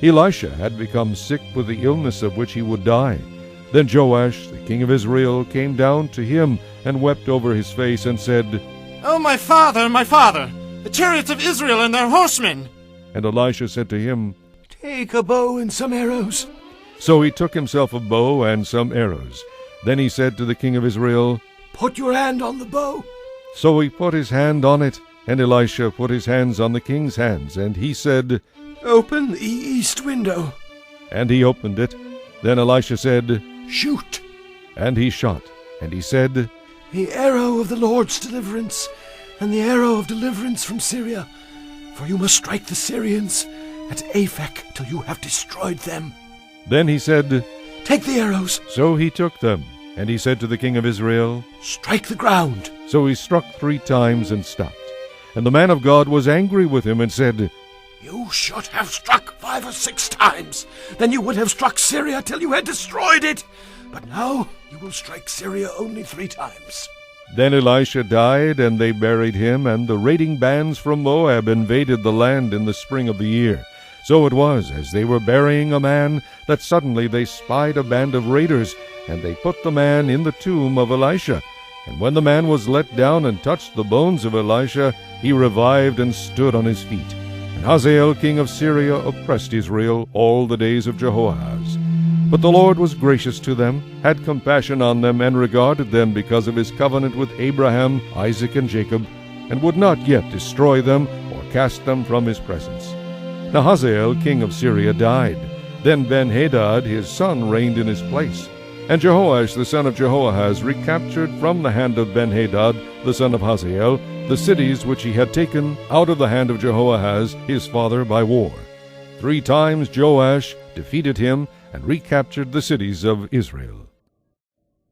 Elisha had become sick with the illness of which he would die. Then Joash, the king of Israel, came down to him and wept over his face and said, "Oh, my father, the chariots of Israel and their horsemen!" And Elisha said to him, "Take a bow and some arrows." So he took himself a bow and some arrows. Then he said to the king of Israel, "Put your hand on the bow." So he put his hand on it, and Elisha put his hands on the king's hands, and he said, "Open the east window." And he opened it. Then Elisha said, "Shoot." And he shot. And he said, "The arrow of the Lord's deliverance, and the arrow of deliverance from Syria. For you must strike the Syrians at Aphek till you have destroyed them." Then he said, "Take the arrows." So he took them. And he said to the king of Israel, "Strike the ground." So he struck 3 times and stopped. And the man of God was angry with him and said, "You should have struck 5 or 6 times. Then you would have struck Syria till you had destroyed it. But now you will strike Syria only 3 times. Then Elisha died, and they buried him, and the raiding bands from Moab invaded the land in the spring of the year. So it was, as they were burying a man, that suddenly they spied a band of raiders, and they put the man in the tomb of Elisha. And when the man was let down and touched the bones of Elisha, he revived and stood on his feet. And Hazael king of Syria oppressed Israel all the days of Jehoahaz. But the Lord was gracious to them, had compassion on them, and regarded them because of his covenant with Abraham, Isaac, and Jacob, and would not yet destroy them or cast them from his presence. Now Hazael king of Syria died. Then Ben-Hadad his son reigned in his place. And Jehoash the son of Jehoahaz recaptured from the hand of Ben-Hadad the son of Hazael the cities which he had taken out of the hand of Jehoahaz his father by war. 3 times Joash defeated him and recaptured the cities of Israel.